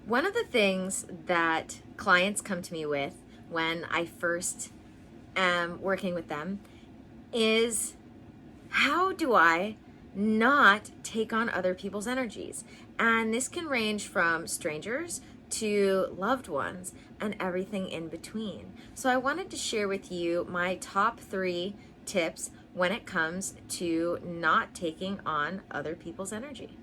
One of the things that clients come to me with when I first am working with them is, how do I not take on other people's energies? And this can range from strangers to loved ones and everything in between. So I wanted to share with you my top 3 tips when it comes to not taking on other people's energy.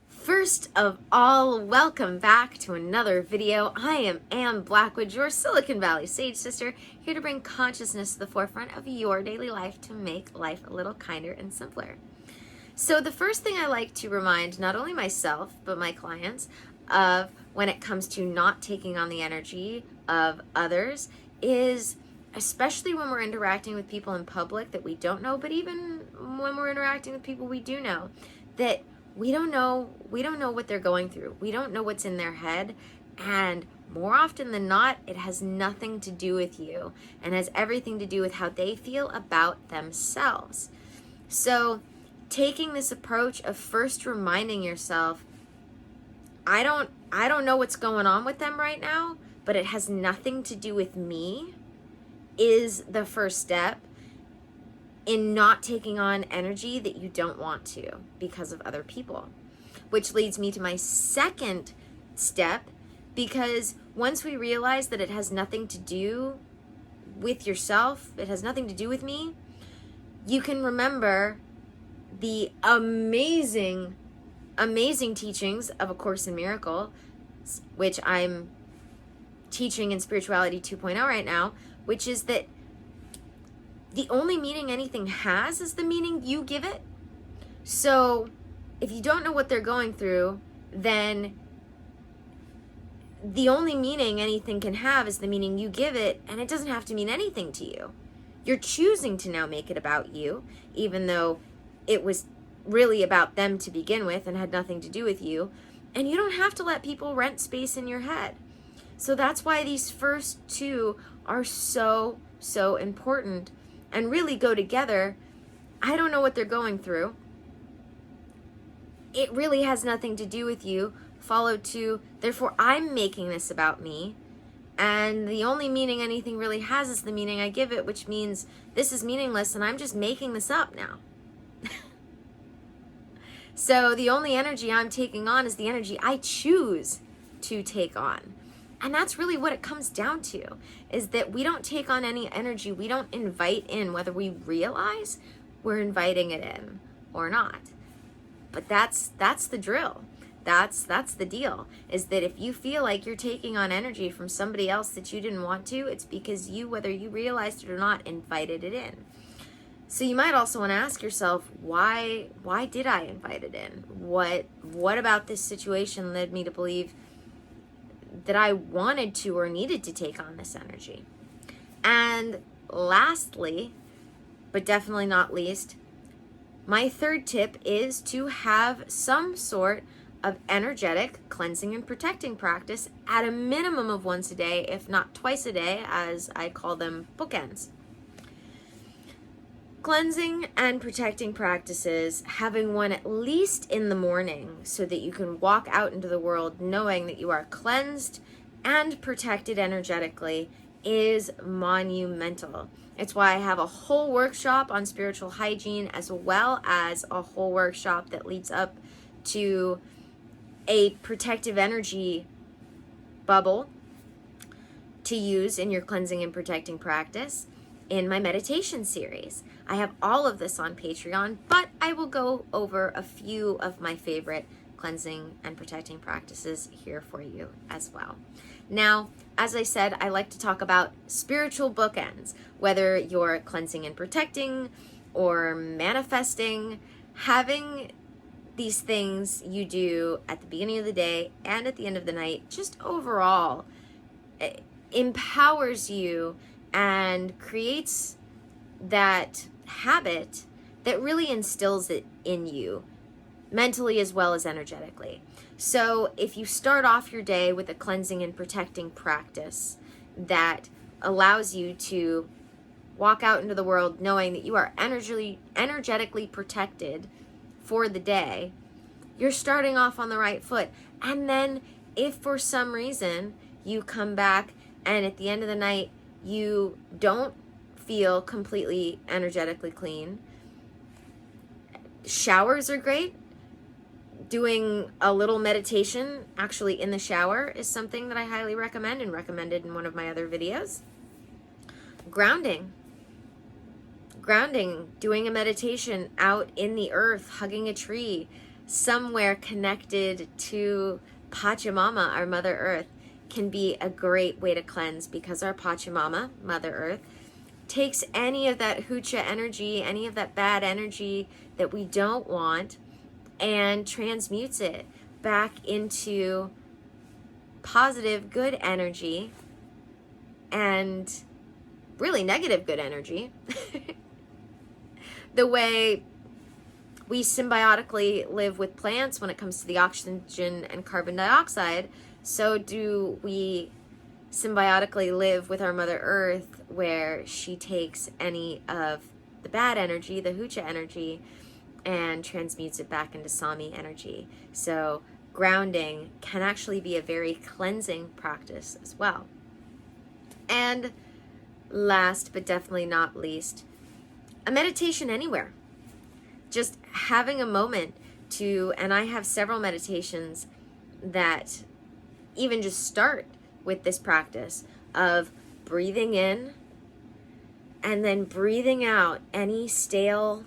First of all, welcome back to another video. I am Ann Blackwood, your Silicon Valley Sage Sister, here to bring consciousness to the forefront of your daily life to make life a little kinder and simpler. So the first thing I like to remind not only myself, but my clients of when it comes to not taking on the energy of others is, especially when we're interacting with people in public that we don't know, but even when we're interacting with people we do know, that we don't know what they're going through. We don't know what's in their head. And more often than not, it has nothing to do with you and has everything to do with how they feel about themselves. So taking this approach of first reminding yourself, I don't know what's going on with them right now, but it has nothing to do with me, is the first step in not taking on energy that you don't want to because of other people. Which leads me to my second step, because once we realize that it has nothing to do with yourself, it has nothing to do with me, you can remember the amazing teachings of A Course in Miracles, which I'm teaching in Spirituality 2.0 right now, which is that the only meaning anything has is the meaning you give it. So if you don't know what they're going through, then the only meaning anything can have is the meaning you give it, and it doesn't have to mean anything to you. You're choosing to now make it about you, even though it was really about them to begin with and had nothing to do with you. And you don't have to let people rent space in your head. So that's why these first 2 are so important and really go together. I don't know what they're going through. It really has nothing to do with you. Followed to, therefore I'm making this about me. And the only meaning anything really has is the meaning I give it, which means this is meaningless and I'm just making this up now. So the only energy I'm taking on is the energy I choose to take on. And that's really what it comes down to, is that we don't take on any energy. We don't invite in, whether we realize we're inviting it in or not. But that's the drill. That's the deal, is that if you feel like you're taking on energy from somebody else that you didn't want to, it's because you, whether you realized it or not, invited it in. So you might also want to ask yourself, why did I invite it in? What about this situation led me to believe that I wanted to or needed to take on this energy? And lastly, but definitely not least, my third tip is to have some sort of energetic cleansing and protecting practice at a minimum of once a day, if not twice a day, as I call them bookends. Cleansing and protecting practices, having one at least in the morning so that you can walk out into the world knowing that you are cleansed and protected energetically, is monumental. It's why I have a whole workshop on spiritual hygiene, as well as a whole workshop that leads up to a protective energy bubble to use in your cleansing and protecting practice in my meditation series. I have all of this on Patreon, but I will go over a few of my favorite cleansing and protecting practices here for you as well. Now, as I said, I like to talk about spiritual bookends, whether you're cleansing and protecting or manifesting. Having these things you do at the beginning of the day and at the end of the night, just overall, empowers you and creates that habit that really instills it in you, mentally as well as energetically. So if you start off your day with a cleansing and protecting practice that allows you to walk out into the world knowing that you are energetically protected for the day, you're starting off on the right foot. And then if for some reason you come back and at the end of the night you don't feel completely energetically clean, showers are great. Doing a little meditation actually in the shower is something that I highly recommend and recommended in one of my other videos. Grounding, doing a meditation out in the earth, hugging a tree, somewhere connected to Pachamama, our Mother Earth, can be a great way to cleanse, because our Pachamama, Mother Earth, takes any of that hucha energy, any of that bad energy that we don't want, and transmutes it back into positive, good energy, and really negative good energy. The way we symbiotically live with plants when it comes to the oxygen and carbon dioxide, so do we symbiotically live with our Mother Earth, where she takes any of the bad energy, the hucha energy, and transmutes it back into Sami energy. So grounding can actually be a very cleansing practice as well. And last but definitely not least, a meditation anywhere. Just having a moment to, and I have several meditations that even just start with this practice of breathing in and then breathing out any stale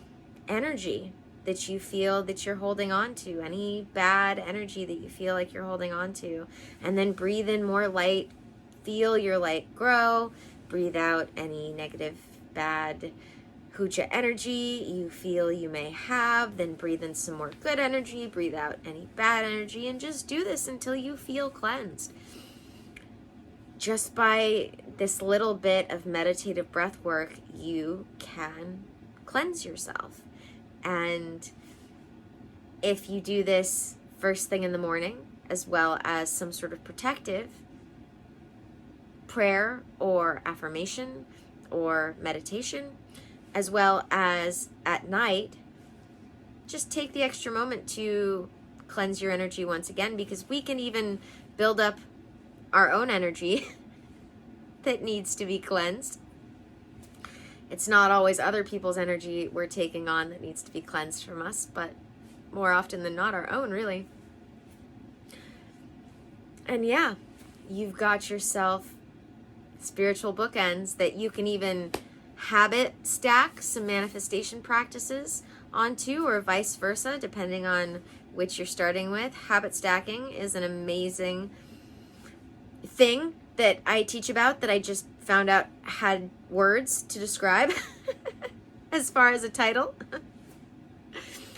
energy that you feel that you're holding on to, any bad energy that you feel like you're holding on to, and then breathe in more light, feel your light grow, breathe out any negative, bad hucha energy you feel you may have, then breathe in some more good energy, breathe out any bad energy, and just do this until you feel cleansed. Just by this little bit of meditative breath work, you can cleanse yourself. And if you do this first thing in the morning, as well as some sort of protective prayer or affirmation or meditation, as well as at night, just take the extra moment to cleanse your energy once again, because we can even build up our own energy that needs to be cleansed. It's not always other people's energy we're taking on that needs to be cleansed from us, but more often than not our own, really. And yeah, you've got yourself spiritual bookends that you can even habit stack some manifestation practices onto, or vice versa, depending on which you're starting with. Habit stacking is an amazing thing that I teach about, that I just found out had words to describe as far as a title,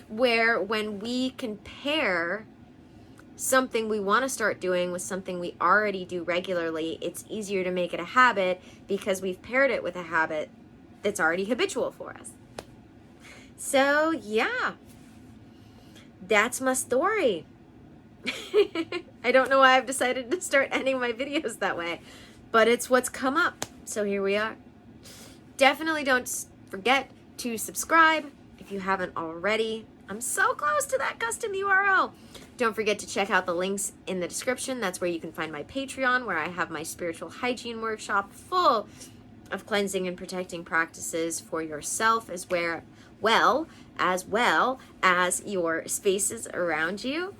where when we compare something we want to start doing with something we already do regularly, it's easier to make it a habit because we've paired it with a habit that's already habitual for us. So yeah, that's my story. I don't know why I've decided to start ending my videos that way, but it's what's come up. So here we are. Definitely don't forget to subscribe if you haven't already. I'm so close to that custom URL. Don't forget to check out the links in the description. That's where you can find my Patreon, where I have my spiritual hygiene workshop full of cleansing and protecting practices for yourself, as well as your spaces around you.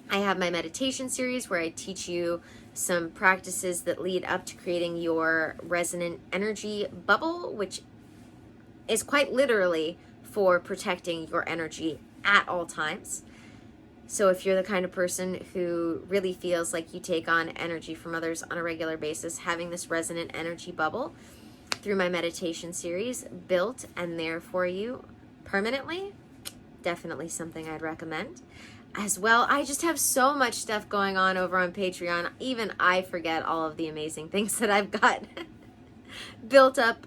I have my meditation series where I teach you some practices that lead up to creating your resonant energy bubble, which is quite literally for protecting your energy at all times. So if you're the kind of person who really feels like you take on energy from others on a regular basis, having this resonant energy bubble through my meditation series built and there for you permanently, definitely something I'd recommend. As well, I just have so much stuff going on over on Patreon. Even I forget all of the amazing things that I've got built up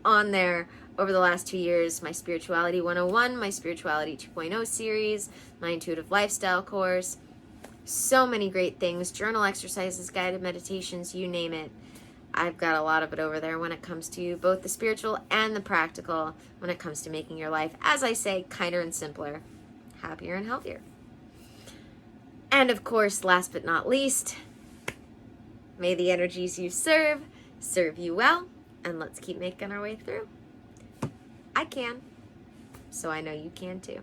on there over the last 2 years. My Spirituality 101, my Spirituality 2.0 series, my Intuitive Lifestyle course. So many great things. Journal exercises, guided meditations, you name it. I've got a lot of it over there when it comes to both the spiritual and the practical, when it comes to making your life, as I say, kinder and simpler happier and healthier. And of course, last but not least, may the energies you serve you well, and let's keep making our way through. I can, so I know you can too.